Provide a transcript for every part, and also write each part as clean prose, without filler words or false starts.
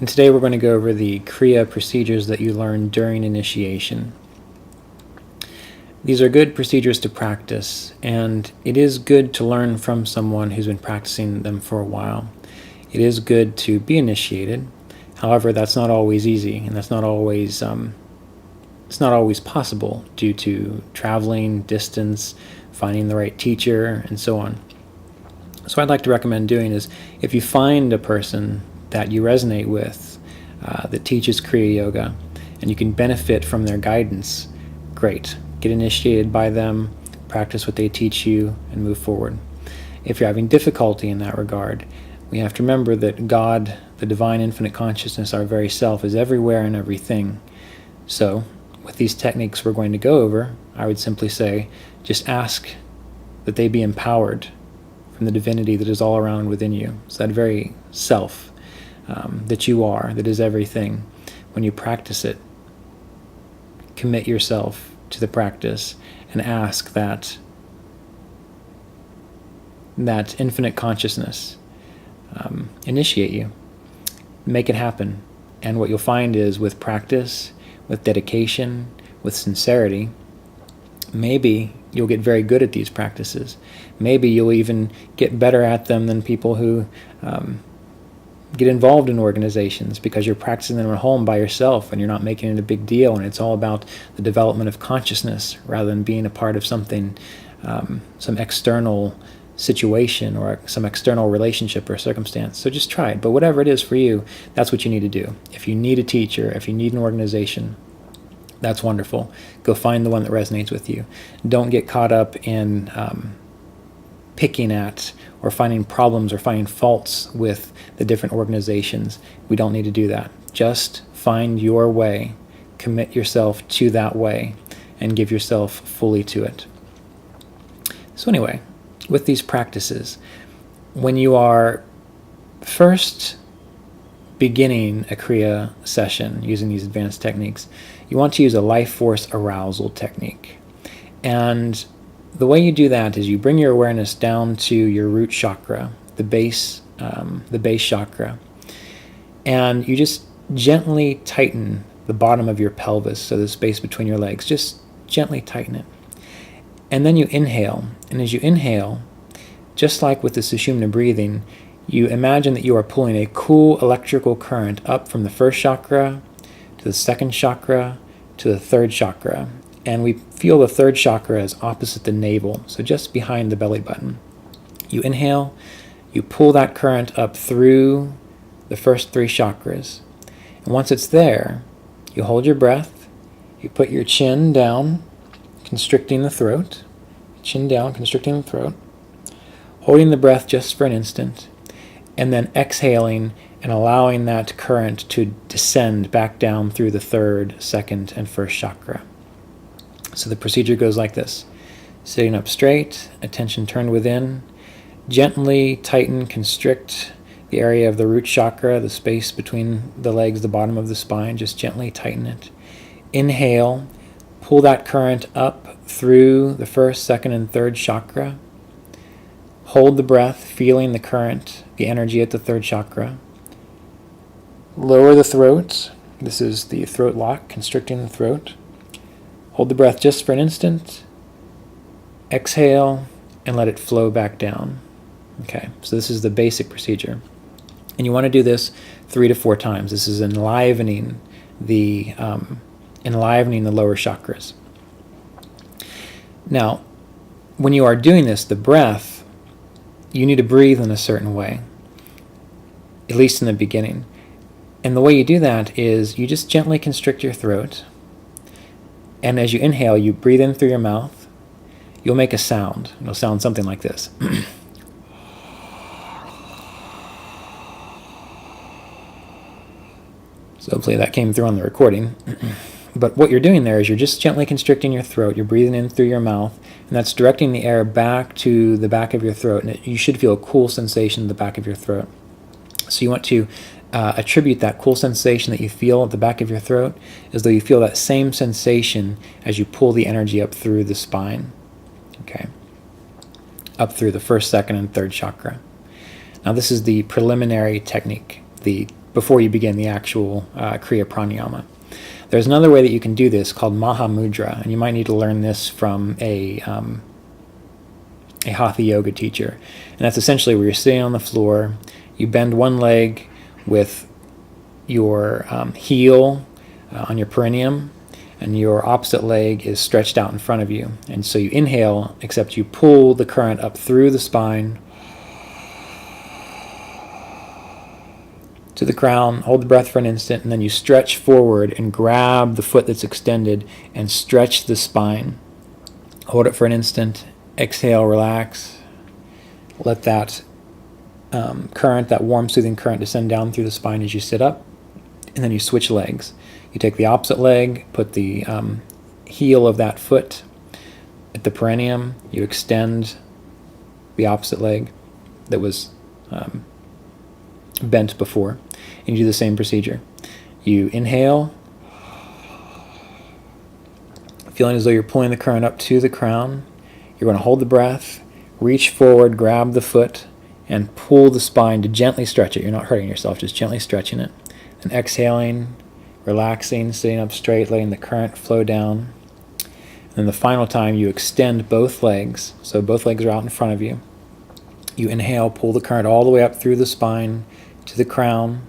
And today we're going to go over the Kriya procedures that you learn during initiation. These are good procedures to practice, and it is good to learn from someone who's been practicing them for a while. It is good to be initiated. However, that's not always easy, and that's not always it's not always possible due to traveling, distance, finding the right teacher, and so on. So what I'd like to recommend doing is, if you find a person that you resonate with that teaches Kriya Yoga and you can benefit from their guidance, great. Get initiated by them, practice what they teach you, and move forward. If you're having difficulty in that regard, we have to remember that God, the divine infinite consciousness, our very self, is everywhere and everything. So with these techniques we're going to go over, I would simply say, just ask that they be empowered from the divinity that is all around within you. So that very self that you are, that is everything. When you practice it, commit yourself to the practice and ask that infinite consciousness initiate you. Make it happen. And what you'll find is, with practice, with dedication, with sincerity, maybe you'll get very good at these practices. Maybe you'll even get better at them than people who get involved in organizations, because you're practicing them at home by yourself and you're not making it a big deal, and it's all about the development of consciousness rather than being a part of something, some external situation or some external relationship or circumstance. So just try it. But whatever it is for you, that's what you need to do. If you need a teacher, if you need an organization, that's wonderful. Go find the one that resonates with you. Don't get caught up in picking at or finding problems or finding faults with the different organizations. We don't need to do that. Just find your way, commit yourself to that way, and give yourself fully to it. So anyway, with these practices, when you are first beginning a Kriya session using these advanced techniques, you want to use a life force arousal technique. And the way you do that is you bring your awareness down to your root chakra, the base chakra, and you just gently tighten the bottom of your pelvis, so the space between your legs. Just gently tighten it. And then you inhale. And as you inhale, just like with the Sushumna breathing, you imagine that you are pulling a cool electrical current up from the first chakra to the second chakra to the third chakra. And we feel the third chakra as opposite the navel, so just behind the belly button. You inhale, you pull that current up through the first three chakras. And once it's there, you hold your breath, you put your chin down, constricting the throat, chin down, constricting the throat, holding the breath just for an instant, and then exhaling and allowing that current to descend back down through the third, second, and first chakra. So the procedure goes like this. Sitting up straight, attention turned within, gently tighten, constrict the area of the root chakra, the space between the legs, the bottom of the spine, just gently tighten it. Inhale, pull that current up through the first, second, and third chakra. Hold the breath, feeling the current, the energy at the third chakra. Lower the throat. This is the throat lock, constricting the throat. Hold the breath just for an instant. Exhale and let it flow back down. Okay, so this is the basic procedure. And you want to do this 3 to 4 times. This is enlivening the lower chakras. Now, when you are doing this, the breath, you need to breathe in a certain way, at least in the beginning. And the way you do that is you just gently constrict your throat. And as you inhale, you breathe in through your mouth. You'll make a sound. It'll sound something like this. So hopefully that came through on the recording. But what you're doing there is you're just gently constricting your throat. You're breathing in through your mouth, and that's directing the air back to the back of your throat. And you should feel a cool sensation in the back of your throat. So you want to attribute that cool sensation that you feel at the back of your throat as though you feel that same sensation as you pull the energy up through the spine, okay, up through the first, second, and third chakra. Now this is the preliminary technique, the before you begin the actual Kriya Pranayama. There's another way that you can do this called Maha Mudra, and you might need to learn this from a Hatha Yoga teacher. And that's essentially where you're sitting on the floor, you bend one leg with your heel on your perineum, and your opposite leg is stretched out in front of you. And so you inhale, except you pull the current up through the spine to the crown, hold the breath for an instant, and then you stretch forward and grab the foot that's extended and stretch the spine. Hold it for an instant, exhale, relax. Let that current, that warm, soothing current, descend down through the spine as you sit up, and then you switch legs. You take the opposite leg, put the heel of that foot at the perineum, you extend the opposite leg that was bent before, and you do the same procedure. You inhale, feeling as though you're pulling the current up to the crown. You're going to hold the breath, reach forward, grab the foot, and pull the spine to gently stretch it. You're not hurting yourself, just gently stretching it. And exhaling, relaxing, sitting up straight, letting the current flow down. And then the final time, you extend both legs, so both legs are out in front of you. You inhale, pull the current all the way up through the spine to the crown.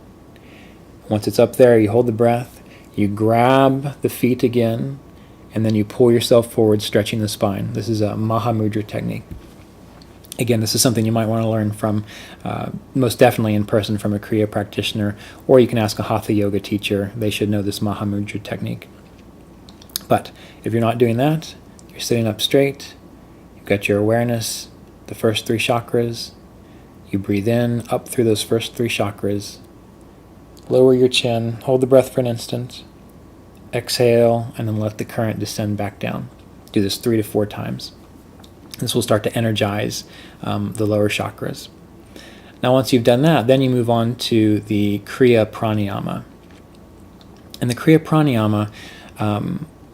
Once it's up there, you hold the breath, you grab the feet again, and then you pull yourself forward, stretching the spine. This is a Maha Mudra technique. Again, this is something you might want to learn from, most definitely in person from a Kriya practitioner, or you can ask a Hatha Yoga teacher. They should know this Maha Mudra technique. But if you're not doing that, you're sitting up straight, you've got your awareness, the first 3 chakras. You breathe in, up through those first 3 chakras. Lower your chin, hold the breath for an instant, exhale, and then let the current descend back down. Do this 3 to 4 times. This will start to energize the lower chakras. Now once you've done that, then you move on to the Kriya Pranayama. And the Kriya Pranayama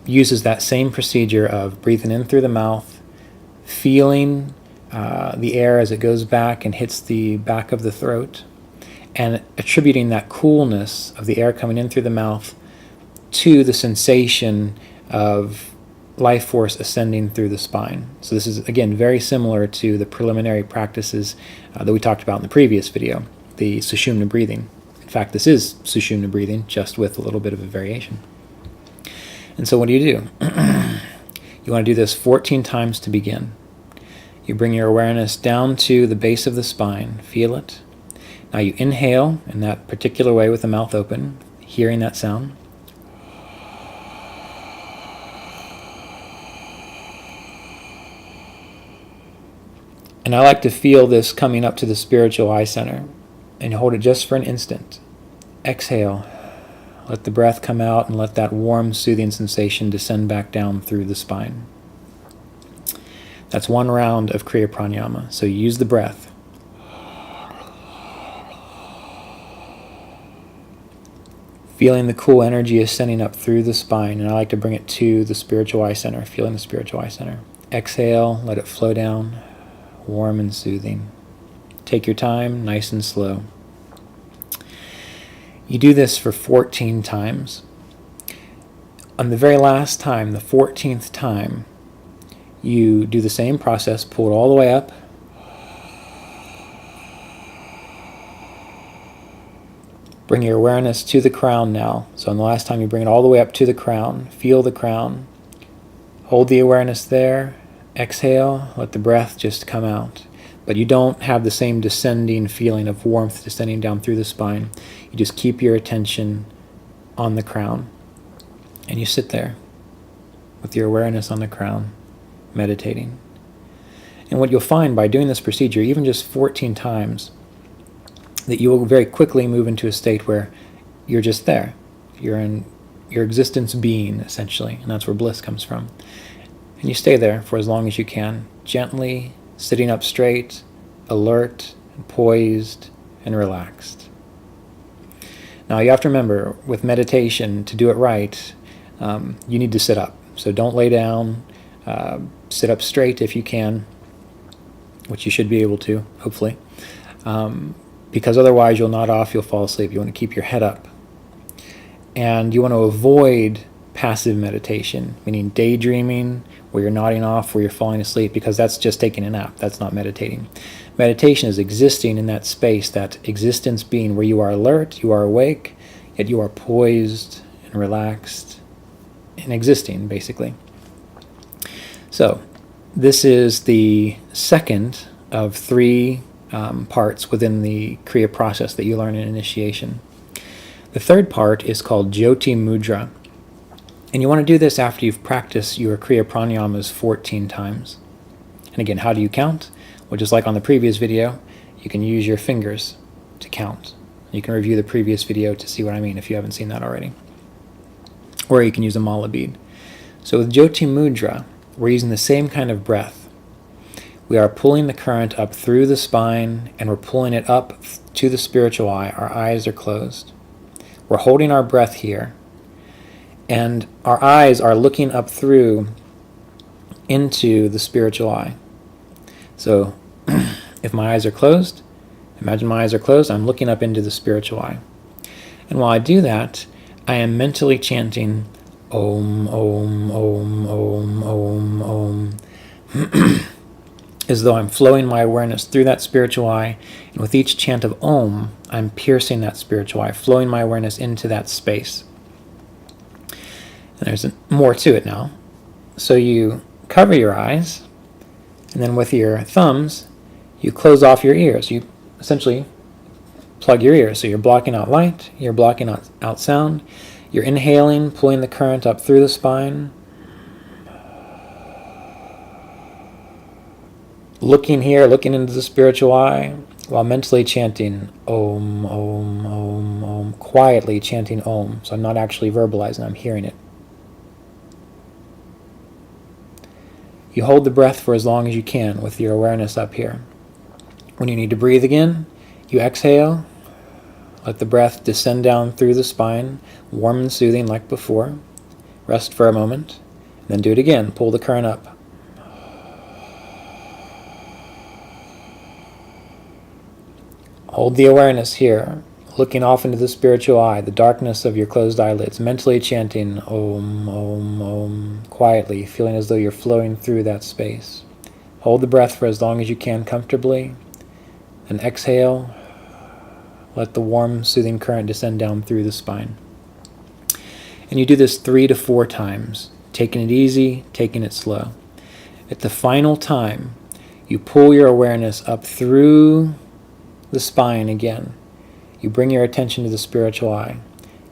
uses that same procedure of breathing in through the mouth, feeling the air as it goes back and hits the back of the throat, and attributing that coolness of the air coming in through the mouth to the sensation of life force ascending through the spine. So this is, again, very similar to the preliminary practices that we talked about in the previous video, the Sushumna breathing. In fact, this is Sushumna breathing, just with a little bit of a variation. And so what do? You want to do this 14 times to begin. You bring your awareness down to the base of the spine, feel it. Now you inhale in that particular way with the mouth open, hearing that sound. And I like to feel this coming up to the spiritual eye center, and hold it just for an instant. Exhale. Let the breath come out and let that warm, soothing sensation descend back down through the spine. That's 1 round of Kriya Pranayama. So you use the breath. Feeling the cool energy ascending up through the spine, and I like to bring it to the spiritual eye center, feeling the spiritual eye center. Exhale, let it flow down. Warm and soothing. Take your time, nice and slow. You do this for 14 times. On the very last time, the 14th time, you do the same process, pull it all the way up. Bring your awareness to the crown now. So on the last time, you bring it all the way up to the crown. Feel the crown. Hold the awareness there. Exhale, let the breath just come out. But you don't have the same descending feeling of warmth descending down through the spine. You just keep your attention on the crown. And you sit there with your awareness on the crown, meditating. And what you'll find by doing this procedure, even just 14 times, that you will very quickly move into a state where you're just there. You're in your existence being, essentially, and that's where bliss comes from. And you stay there for as long as you can, gently, sitting up straight, alert, and poised, and relaxed. Now you have to remember, with meditation, to do it right, you need to sit up. So don't lay down, sit up straight if you can, which you should be able to, hopefully. because otherwise you'll nod off, you'll fall asleep. You want to keep your head up. And you want to avoid passive meditation, meaning daydreaming, where you're nodding off, where you're falling asleep, because that's just taking a nap. That's not meditating. Meditation is existing in that space, that existence being where you are alert, you are awake, yet you are poised and relaxed and existing, basically. So this is the second of 3 parts within the Kriya process that you learn in initiation. The third part is called Jyoti Mudra. And you want to do this after you've practiced your Kriya pranayamas 14 times. And again, how do you count? Well, just like on the previous video, you can use your fingers to count. You can review the previous video to see what I mean if you haven't seen that already. Or you can use a mala bead. So with Jyoti Mudra, we're using the same kind of breath. We are pulling the current up through the spine, and we're pulling it up to the spiritual eye. Our eyes are closed. We're holding our breath here, and our eyes are looking up through into the spiritual eye. So if my eyes are closed, imagine my eyes are closed, I'm looking up into the spiritual eye. And while I do that, I am mentally chanting Om, Om, Om, Om, Om, Om, as though I'm flowing my awareness through that spiritual eye. And with each chant of Om, I'm piercing that spiritual eye, flowing my awareness into that space. And there's more to it now. So you cover your eyes, and then with your thumbs, you close off your ears. You essentially plug your ears. So you're blocking out light, you're blocking out sound, you're inhaling, pulling the current up through the spine, looking here, looking into the spiritual eye, while mentally chanting Om, Om, Om, Om, quietly chanting Om. So I'm not actually verbalizing, I'm hearing it. You hold the breath for as long as you can with your awareness up here. When you need to breathe again, you exhale, let the breath descend down through the spine, warm and soothing like before. Rest for a moment, and then do it again. Pull the current up. Hold the awareness here, looking off into the spiritual eye, the darkness of your closed eyelids, mentally chanting Om, Om, Om, quietly, feeling as though you're flowing through that space. Hold the breath for as long as you can comfortably, then exhale. Let the warm, soothing current descend down through the spine. And you do this 3 to 4 times, taking it easy, taking it slow. At the final time, you pull your awareness up through the spine again. You bring your attention to the spiritual eye.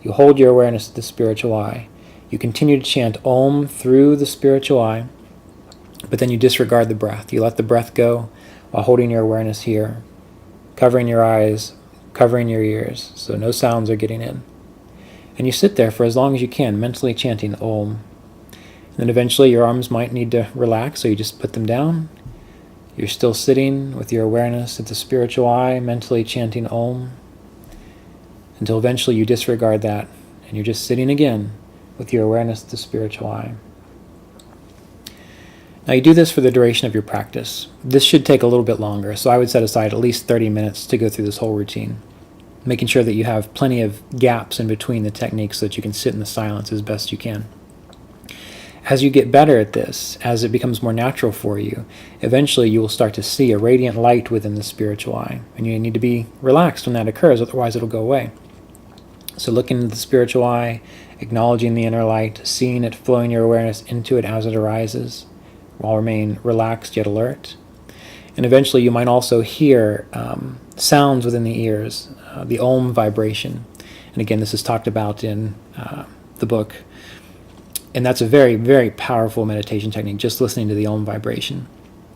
You hold your awareness to the spiritual eye. You continue to chant Om through the spiritual eye, but then you disregard the breath. You let the breath go while holding your awareness here, covering your eyes, covering your ears, so no sounds are getting in. And you sit there for as long as you can, mentally chanting Om. And then eventually your arms might need to relax, so you just put them down. You're still sitting with your awareness at the spiritual eye, mentally chanting Om, until eventually you disregard that, and you're just sitting again with your awareness at the spiritual eye. Now you do this for the duration of your practice. This should take a little bit longer, so I would set aside at least 30 minutes to go through this whole routine, making sure that you have plenty of gaps in between the techniques so that you can sit in the silence as best you can. As you get better at this, as it becomes more natural for you, eventually you will start to see a radiant light within the spiritual eye, and you need to be relaxed when that occurs, otherwise it'll go away. So looking into the spiritual eye, acknowledging the inner light, seeing it, flowing your awareness into it as it arises, while remaining relaxed yet alert. And eventually you might also hear sounds within the ears, the Om vibration. And again, this is talked about in the book. And that's a very, very powerful meditation technique, just listening to the Om vibration.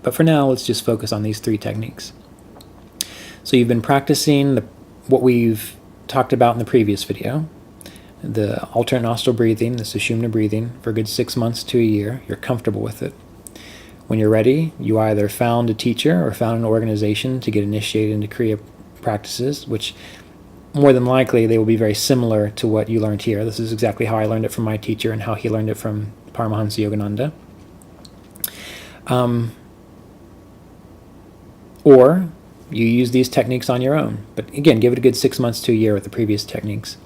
But for now, let's just focus on these 3 techniques. So you've been practicing what we've talked about in the previous video, the alternate nostril breathing, the Sushumna breathing, for a good 6 months to a year. You're comfortable with it. When you're ready, you either found a teacher or found an organization to get initiated into Kriya practices, which more than likely they will be very similar to what you learned here. This is exactly how I learned it from my teacher and how he learned it from Paramahansa Yogananda. Or You use these techniques on your own. But again, give it a good 6 months to a year with the previous techniques.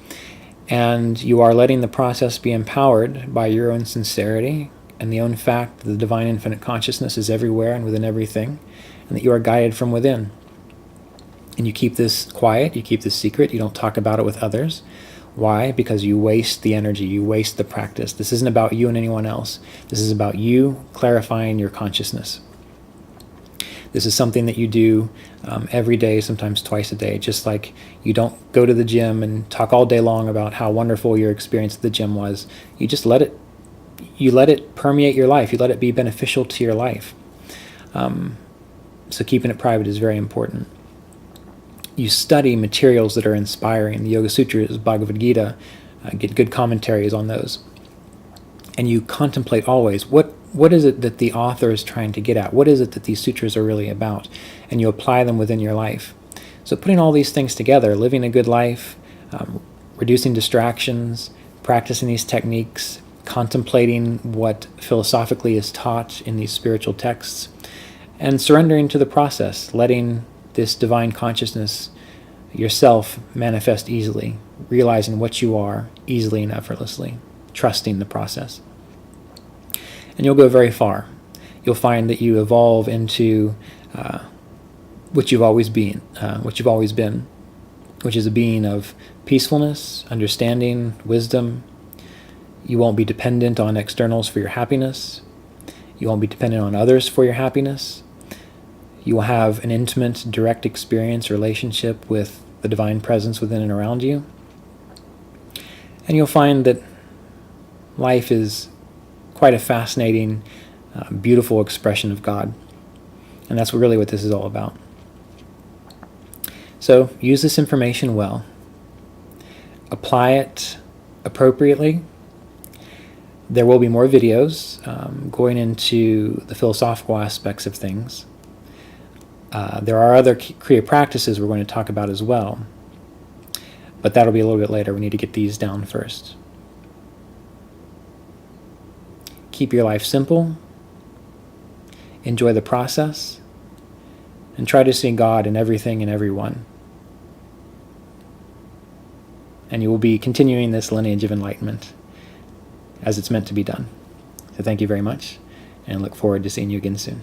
And you are letting the process be empowered by your own sincerity and the own fact that the divine infinite consciousness is everywhere and within everything, and that you are guided from within. And you keep this quiet, you keep this secret, you don't talk about it with others. Why? Because you waste the energy, you waste the practice. This isn't about you and anyone else. This is about you clarifying your consciousness. This is something that you do every day, sometimes twice a day. Just like you don't go to the gym and talk all day long about how wonderful your experience at the gym was. You just let it permeate your life. You let it be beneficial to your life. So keeping it private is very important. You study materials that are inspiring. The Yoga Sutras, Bhagavad Gita, get good commentaries on those. And you contemplate always, what is it that the author is trying to get at? What is it that these sutras are really about? And you apply them within your life. So putting all these things together, living a good life, reducing distractions, practicing these techniques, contemplating what philosophically is taught in these spiritual texts, and surrendering to the process, letting this divine consciousness yourself manifest easily, realizing what you are easily and effortlessly, trusting the process. And you'll go very far. You'll find that you evolve into what you've always been, which is a being of peacefulness, understanding, wisdom. You won't be dependent on externals for your happiness. You won't be dependent on others for your happiness. You will have an intimate, direct experience, relationship with the divine presence within and around you. And you'll find that life is quite a fascinating, beautiful expression of God. And that's really what this is all about. So use this information well. Apply it appropriately. There will be more videos going into the philosophical aspects of things. There are other Kriya practices we're going to talk about as well. But that'll be a little bit later. We need to get these down first. Keep your life simple. Enjoy the process. And try to see God in everything and everyone. And you will be continuing this lineage of enlightenment as it's meant to be done. So thank you very much, and look forward to seeing you again soon.